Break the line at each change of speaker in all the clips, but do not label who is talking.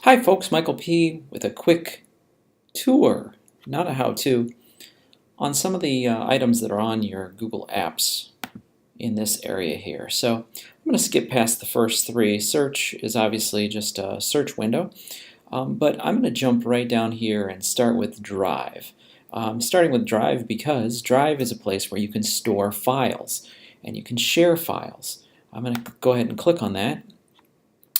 Hi folks, Michael P. with a quick tour, not a how-to, on some of the items that are on your Google Apps in this area here. So I'm going to skip past the first three. Search is obviously just a search window, but I'm going to jump right down here and start with Drive. Starting with Drive because Drive is a place where you can store files and you can share files. I'm going to go ahead and click on that.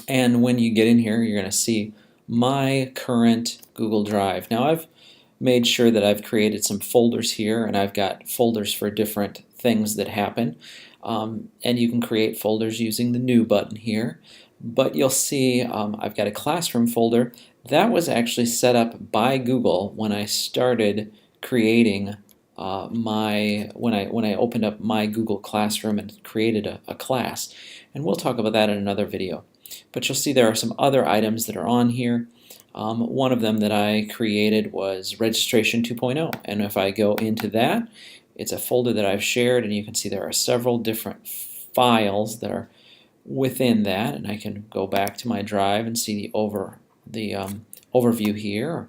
And when you get in here, you're going to see my current Google Drive. Now I've made sure that I've created some folders here, and I've got folders for different things that happen. And you can create folders using the New button here. But you'll see I've got a classroom folder. That was actually set up by Google when I started creating when I opened up my Google Classroom and created a class. And we'll talk about that in another video. But you'll see there are some other items that are on here. One of them that I created was Registration 2.0, and if I go into that, it's a folder that I've shared, and you can see there are several different files that are within that, and I can go back to my drive and see the overview here.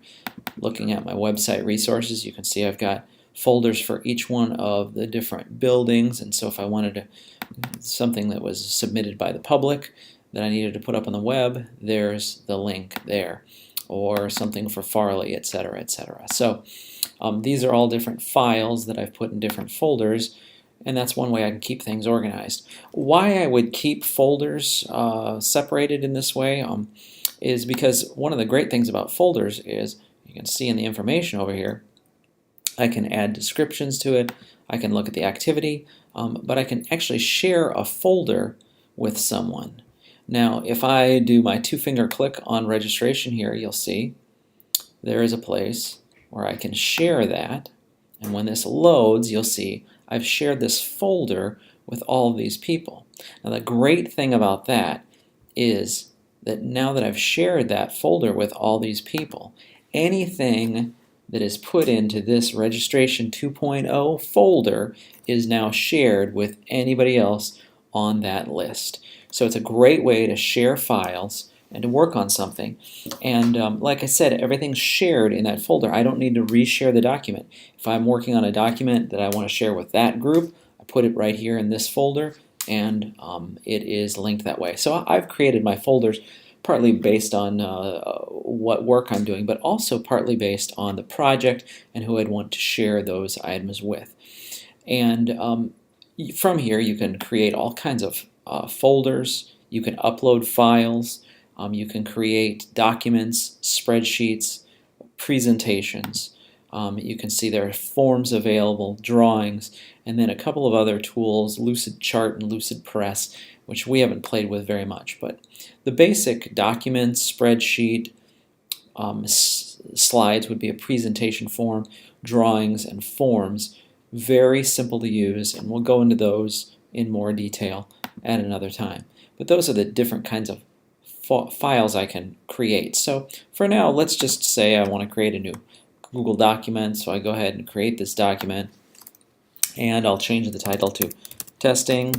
Looking at my website resources, you can see I've got folders for each one of the different buildings, and so if I wanted something that was submitted by the public that I needed to put up on the web, there's the link there, or something for Farley, etc., etc. So these are all different files that I've put in different folders, and that's one way I can keep things organized. Why I would keep folders separated in this way is because one of the great things about folders is, you can see in the information over here, I can add descriptions to it, I can look at the activity, but I can actually share a folder with someone. Now, if I do my two-finger click on registration here, you'll see there is a place where I can share that, and when this loads, you'll see I've shared this folder with all of these people. Now, the great thing about that is that now that I've shared that folder with all these people, anything that is put into this Registration 2.0 folder is now shared with anybody else on that list. So it's a great way to share files and to work on something. And like I said, everything's shared in that folder. I don't need to reshare the document. If I'm working on a document that I want to share with that group, I put it right here in this folder, and it is linked that way. So I've created my folders partly based on what work I'm doing, but also partly based on the project and who I'd want to share those items with. And from here, you can create all kinds of folders, you can upload files, you can create documents, spreadsheets, presentations. You can see there are forms available, drawings, and then a couple of other tools, Lucidchart and Lucidpress, which we haven't played with very much. But the basic documents, spreadsheet, slides would be a presentation form, drawings, and forms. Very simple to use, and we'll go into those in more detail at another time. But those are the different kinds of files I can create. So for now, let's just say I want to create a new Google document. So I go ahead and create this document, and I'll change the title to testing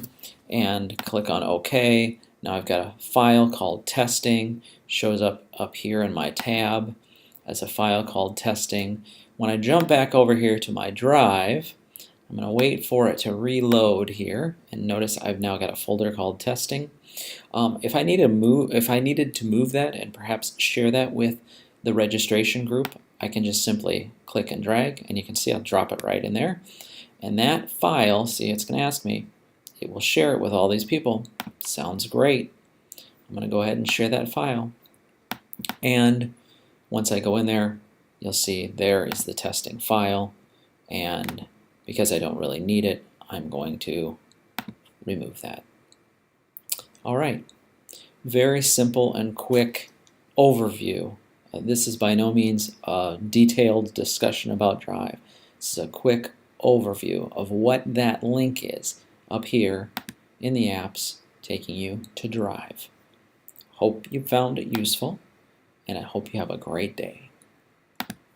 and click on OK. Now I've got a file called testing, shows up here in my tab as a file called testing. When I jump back over here to my drive, I'm going to wait for it to reload here, and notice I've now got a folder called testing. If I needed to move that and perhaps share that with the registration group, I can just simply click and drag, and you can see I'll drop it right in there. And that file, see, it's going to ask me, it will share it with all these people. Sounds great. I'm going to go ahead and share that file. And once I go in there, you'll see there is the testing file, and because I don't really need it, I'm going to remove that. All right, very simple and quick overview. This is by no means a detailed discussion about Drive. This is a quick overview of what that link is up here in the apps taking you to Drive. Hope you found it useful, and I hope you have a great day.